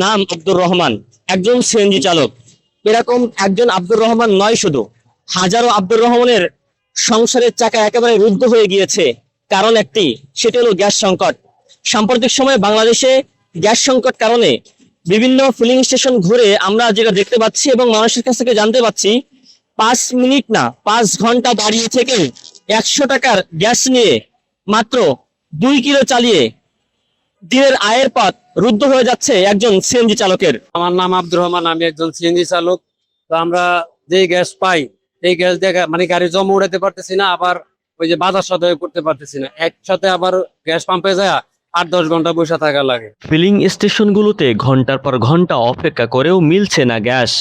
নাম আব্দুর রহমান, একজন সিএনজি চালক। এরকম একজন আব্দুর রহমান নয়, শুধু হাজারো আব্দুর রহমানের সংসারের চাকা একেবারে রুদ্ধ হয়ে গিয়েছে। কারণ একটি, সেটি হলো গ্যাস সংকট। সাম্প্রতিক সময়ে বাংলাদেশে গ্যাস সংকট কারণে বিভিন্ন ফিলিং স্টেশন ঘুরে আমরা যেটা দেখতে পাচ্ছি এবং মানুষের কাছ থেকে জানতে পাচ্ছি, 5 মিনিট না 5 ঘন্টা দাঁড়িয়ে থেকে 100 টাকার গ্যাস নিয়ে মাত্র 2 কিলো চালিয়ে দিনের আয়ের পথ রুদ্ধ হয়ে যাচ্ছে একজন সিএনজি চালকের। আমার নাম আব্দুর রহমান, আমি একজন সিএনজি চালক। তো আমরা যে গ্যাস পাই, এই গ্যাস দিয়ে মানে গাড়ি জমা উড়াতে পারতেছি না, আবার ওই যে বাজার সদাই করতে পারতেছি না। একসাথে আবার গ্যাস পাম্পে যায় 8-10 ঘন্টা বসে থাকা লাগে। ফিলিং স্টেশনগুলোতে ঘন্টার পর ঘন্টা অপেক্ষা করেও মিলছে না গ্যাস।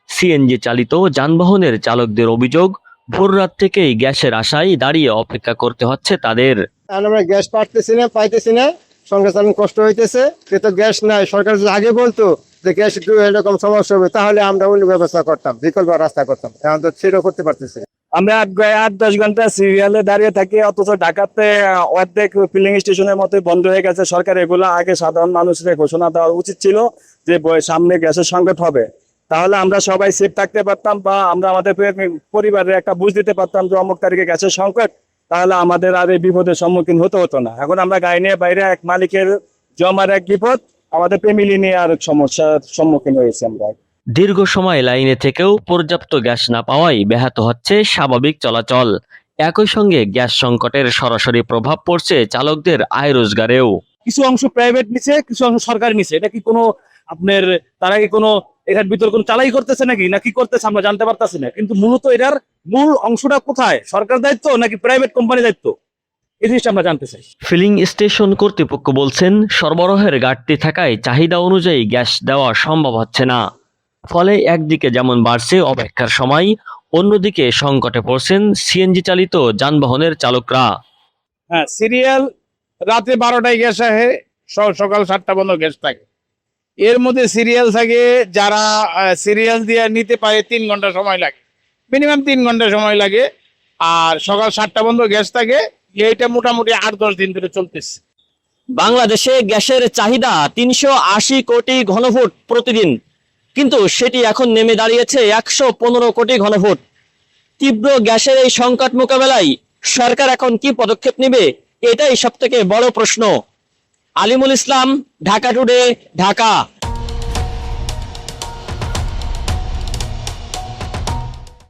সিএনজি চালিত যানবাহনের চালকদের অভিযোগ, ভোররাত থেকেই গ্যাসের আশায় দাঁড়িয়ে অপেক্ষা করতে হচ্ছে তাদের। আমরা গ্যাস পাইতেছি না, সংসার চালানো কষ্ট হইতেছে। কিন্তু গ্যাস নাই, সরকার যদি আগে বলতো যে গ্যাস এরকম সমস্যা হবে, তাহলে আমরা অন্য ব্যবস্থা করতাম, বিকল্প রাস্তা করতাম। এখন তো সেটাও করতে পারতেছি। আমরা 8-10 ঘন্টা সিরিয়ালে দাঁড়িয়ে থাকি, অথচ ঢাকাতে অর্ধেক ফিলিং স্টেশনের মতো বন্ধ হয়ে গেছে। সরকার এগুলো আগে সাধারণ মানুষের ঘোষণা দেওয়া উচিত ছিল যে সামনে গ্যাসের সংকট হবে, তাহলে আমরা সবাই সেফ থাকতে পারতাম, বা আমরা আমাদের পরিবারের একটা বুঝ দিতে পারতাম যে অমুক তারিখে গ্যাসের সংকট, তাহলে আমাদের আর এই বিপদের সম্মুখীন হতে হতো না। এখন আমরা গাড়ি নিয়ে বাইরে, এক মালিকের জমার এক বিপদ, আমাদের ফ্যামিলি নিয়ে আর সমস্যার সম্মুখীন হয়েছি আমরা। দীর্ঘ সময় লাইনে থেকেও পর্যাপ্ত গ্যাস না পাওয়ায় ব্যাহত হচ্ছে স্বাভাবিক চলাচল। একই সঙ্গে গ্যাস সংকটের সরাসরি প্রভাব পড়ছে চালকদের আয় রোজগারেও। কিছু অংশ প্রাইভেট নিছে, কিছু অংশ সরকার নিছে। এটা কি কোনো আপনার, তারা কি কোনো এটার ভিতর কোনো চালাই করতেছে নাকি কি করতেছে আমরা জানতে পারতাছি না। কিন্তু মূলত এটার মূল অংশটা কোথায়, সরকার দায়িত্ব নাকি প্রাইভেট কোম্পানি দায়িত্ব, এই জিনিসটা আমরা জানতে চাই। ফিলিং স্টেশন কর্তৃপক্ষ বলছেন, সরবরাহের ঘাটতি থাকায় চাহিদা অনুযায়ী গ্যাস দেওয়া সম্ভব হচ্ছে না। ফলে একদিকে যেমন বাড়ছে অপেক্ষার সময়, অন্যদিকে সংকটে পড়ছেন সিএনজি চালিত যানবাহনের চালকরা। হ্যাঁ, সিরিয়াল রাতে 12টায় গ্যাস আসে, সকাল 7টা পর্যন্ত গ্যাস থাকে। এর মধ্যে সিরিয়াল থাকে, যারা সিরিয়াল দিয়ে নিতে পারে 3 ঘন্টা সময় লাগে, মিনিমাম 3 ঘন্টা সময় লাগে। আর সকাল 7টা পর্যন্ত গ্যাস থাকে। এইটা মোটামুটি 8-10 দিন ধরে চলতেছে। বাংলাদেশে গ্যাসের চাহিদা 380 কোটি ঘনফুট প্রতিদিন, কিন্তু সেটি এখন নেমে দাঁড়িয়েছে 115 কোটি ঘনফুট। তীব্র গ্যাসের এই সংকট মোকাবেলায় সরকার এখন কি পদক্ষেপ নেবে, এটাই সবথেকে বড় প্রশ্ন। আলিমুল ইসলাম, ঢাকা টুডে, ঢাকা।